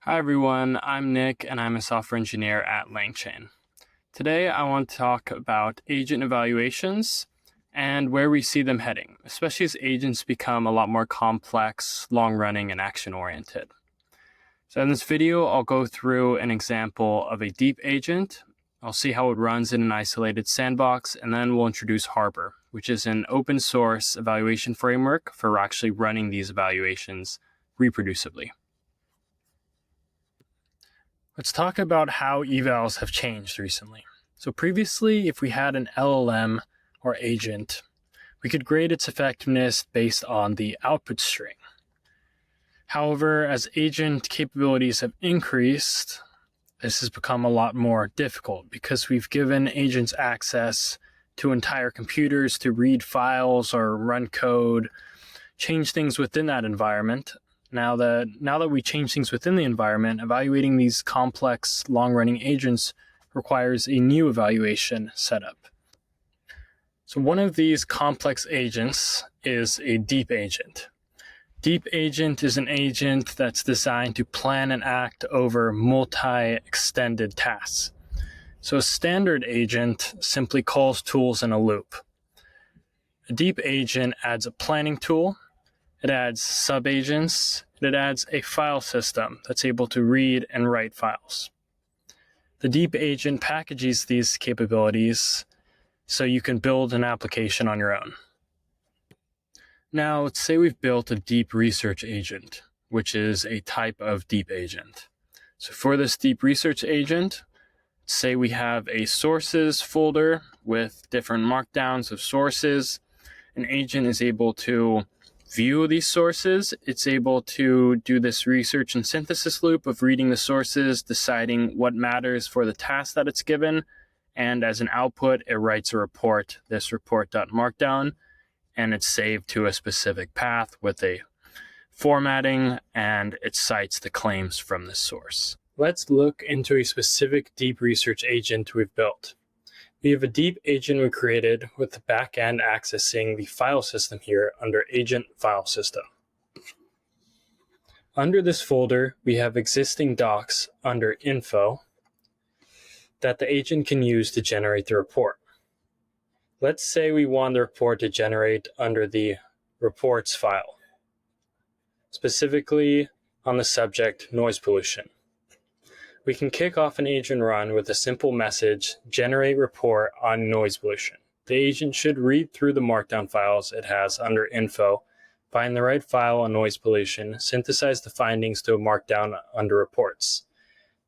Hi everyone, I'm Nick and I'm a software engineer at LangChain. Today I want to talk about agent evaluations and where we see them heading, especially as agents become a lot more complex, long-running, and action-oriented. So in this video, I'll go through an example of a deep agent. I'll see how it runs in an isolated sandbox, and then we'll introduce Harbor, which is an open source evaluation framework for actually running these evaluations reproducibly. Let's talk about how evals have changed recently. So previously, if we had an LLM or agent, we could grade its effectiveness based on the output string. However, as agent capabilities have increased, this has become a lot more difficult because we've given agents access to entire computers to read files or run code, change things within that environment. Now that we change things within the environment, evaluating these complex, long-running agents requires a new evaluation setup. So one of these complex agents is a deep agent. Deep agent is an agent that's designed to plan and act over multi-extended tasks. So a standard agent simply calls tools in a loop. A deep agent adds a planning tool. It adds sub-agents, and it adds a file system that's able to read and write files. The deep agent packages these capabilities so you can build an application on your own. Now, let's say we've built a deep research agent, which is a type of deep agent. So for this deep research agent, say we have a sources folder with different markdowns of sources. An agent is able to view these sources. It's able to do this research and synthesis loop of reading the sources, deciding what matters for the task that it's given, and as an output, it writes a report, this report.markdown, and it's saved to a specific path with a formatting, and it cites the claims from the source. Let's look into a specific deep research agent we've built. We have a deep agent we created with the backend accessing the file system here under agent file system. Under this folder, we have existing docs under info that the agent can use to generate the report. Let's say we want the report to generate under the reports file, specifically on the subject noise pollution. We can kick off an agent run with a simple message, generate report on noise pollution. The agent should read through the markdown files it has under info, find the right file on noise pollution, synthesize the findings to a markdown under reports.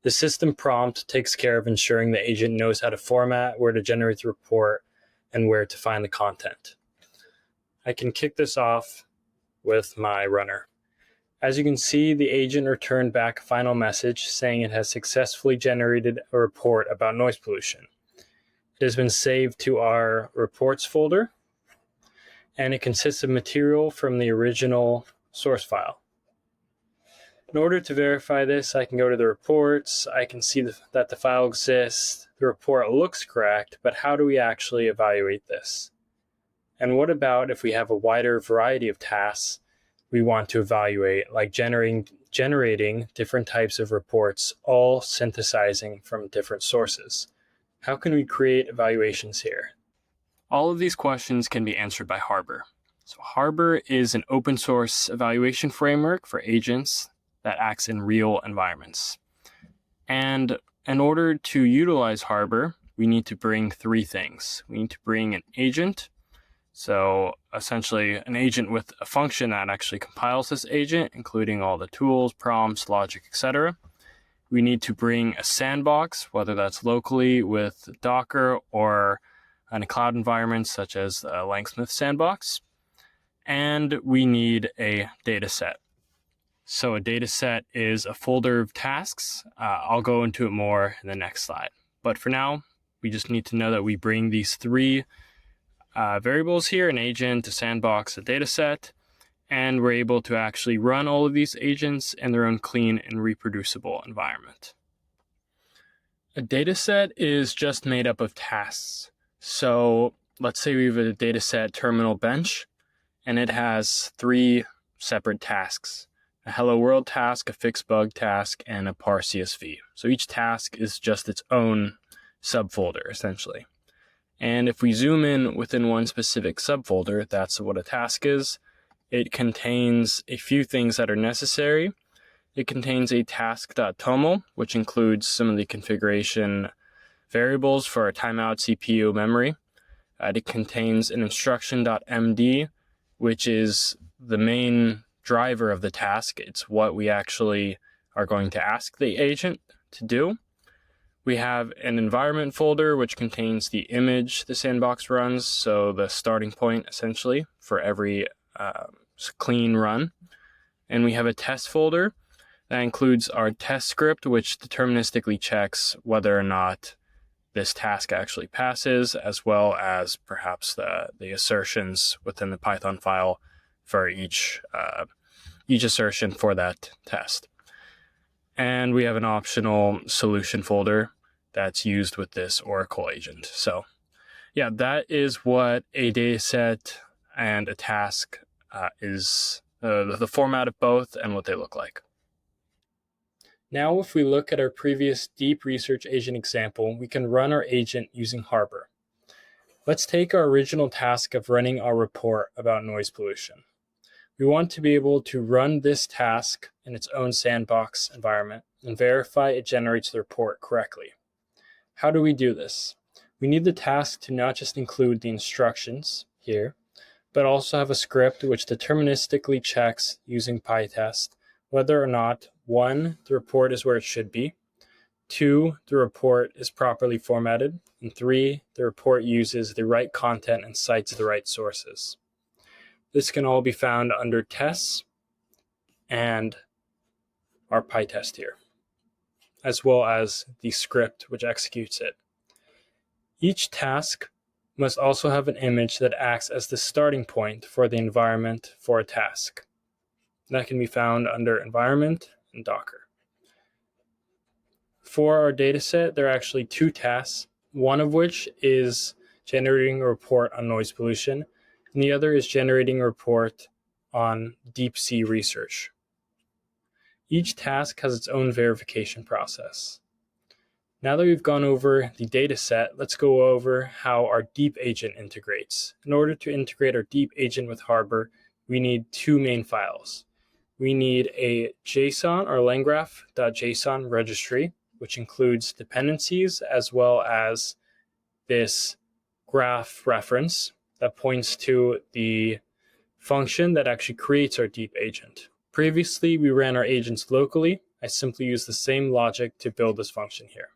The system prompt takes care of ensuring the agent knows how to format, where to generate the report, and where to find the content. I can kick this off with my runner. As you can see, the agent returned back a final message saying it has successfully generated a report about noise pollution. It has been saved to our reports folder, and it consists of material from the original source file. In order to verify this, I can go to the reports. I can see that the file exists. The report looks correct, but how do we actually evaluate this? And what about if we have a wider variety of tasks we want to evaluate, like generating different types of reports, all synthesizing from different sources? How can we create evaluations here? All of these questions can be answered by Harbor. So Harbor is an open source evaluation framework for agents that acts in real environments. And in order to utilize Harbor, we need to bring three things. We need to bring an agent, so essentially an agent with a function that actually compiles this agent, including all the tools, prompts, logic, etc. We need to bring a sandbox, whether that's locally with Docker or in a cloud environment such as LangSmith Sandbox. And we need a dataset. So a dataset is a folder of tasks. I'll go into it more in the next slide. But for now, we just need to know that we bring these three variables here, an agent, a sandbox, a dataset, and we're able to actually run all of these agents in their own clean and reproducible environment. A dataset is just made up of tasks. So let's say we have a dataset terminal bench, and it has three separate tasks. a hello world task, a fix bug task, and a parse CSV. So each task is just its own subfolder, essentially. And if we zoom in within one specific subfolder, that's what a task is. It contains a few things that are necessary. It contains a task.toml, which includes some of the configuration variables for our timeout CPU memory. It contains an instruction.md, which is the main driver of the task. It's what we actually are going to ask the agent to do. We have an environment folder, which contains the image the sandbox runs, so the starting point, essentially, for every clean run. And we have a test folder that includes our test script, which deterministically checks whether or not this task actually passes, as well as perhaps the assertions within the Python file for each assertion for that test. And we have an optional solution folder that's used with this Oracle agent. So yeah, that is what a dataset and a task is, the format of both and what they look like. Now, if we look at our previous deep research agent example, we can run our agent using Harbor. Let's take our original task of running our report about noise pollution. We want to be able to run this task in its own sandbox environment and verify it generates the report correctly. How do we do this? We need the task to not just include the instructions here, but also have a script which deterministically checks using PyTest whether or not 1, the report is where it should be, 2, the report is properly formatted, and 3, the report uses the right content and cites the right sources. This can all be found under tests and our PyTest here, as well as the script which executes it. Each task must also have an image that acts as the starting point for the environment for a task. That can be found under environment and Docker. For our dataset, there are actually 2 tasks, one of which is generating a report on noise pollution, and the other is generating a report on deep sea research. Each task has its own verification process. Now that we've gone over the dataset, let's go over how our deep agent integrates. In order to integrate our deep agent with Harbor, we need 2 main files. We need a JSON or langgraph.json registry, which includes dependencies as well as this graph reference that points to the function that actually creates our deep agent. Previously, we ran our agents locally. I simply used the same logic to build this function here.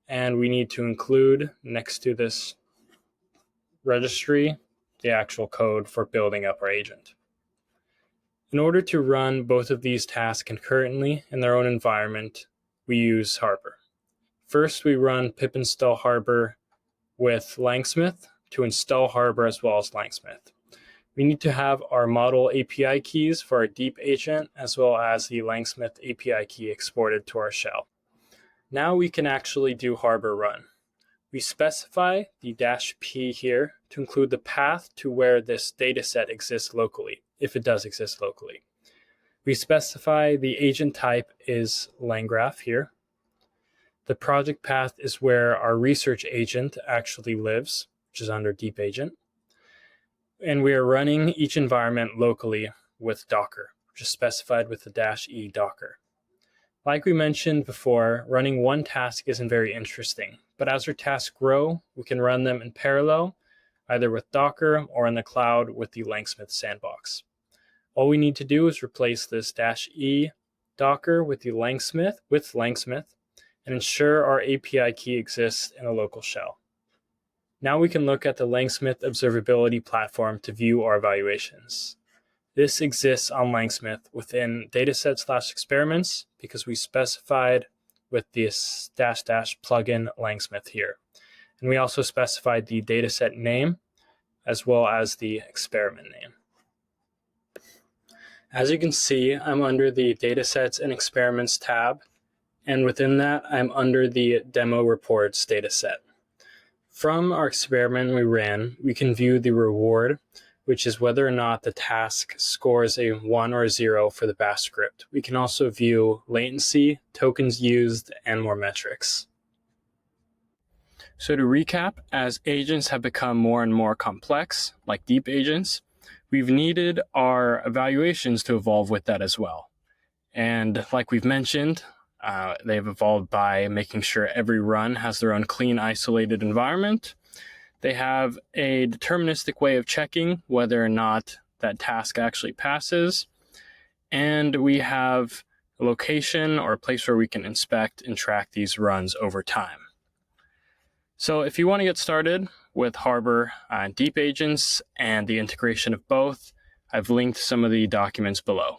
And we need to include next to this registry the actual code for building up our agent. In order to run both of these tasks concurrently in their own environment, we use Harbor. First, we run pip install Harbor with LangSmith to install Harbor as well as LangSmith. We need to have our model API keys for our deep agent as well as the LangSmith API key exported to our shell. Now we can actually do Harbor run. We specify the -p here to include the path to where this dataset exists locally, if it does exist locally. We specify the agent type is LangGraph here. The project path is where our research agent actually lives, which is under deep agent. And we are running each environment locally with Docker, which is specified with the -e Docker. Like we mentioned before, running one task isn't very interesting, but as our tasks grow, we can run them in parallel, either with Docker or in the cloud with the LangSmith Sandbox. All we need to do is replace this -e Docker with the LangSmith, and ensure our API key exists in a local shell. Now we can look at the LangSmith Observability platform to view our evaluations. This exists on LangSmith within Datasets/Experiments because we specified with this -- plugin LangSmith here. And we also specified the dataset name as well as the experiment name. As you can see, I'm under the Datasets and Experiments tab, and within that, I'm under the Demo Reports dataset. From our experiment we ran, we can view the reward, which is whether or not the task scores a 1 or a 0 for the bash script. We can also view latency, tokens used, and more metrics. So to recap, as agents have become more and more complex, like deep agents, we've needed our evaluations to evolve with that as well. And like we've mentioned, they've evolved by making sure every run has their own clean, isolated environment. They have a deterministic way of checking whether or not that task actually passes. And we have a location or a place where we can inspect and track these runs over time. So if you want to get started with Harbor deep agents and the integration of both, I've linked some of the documents below.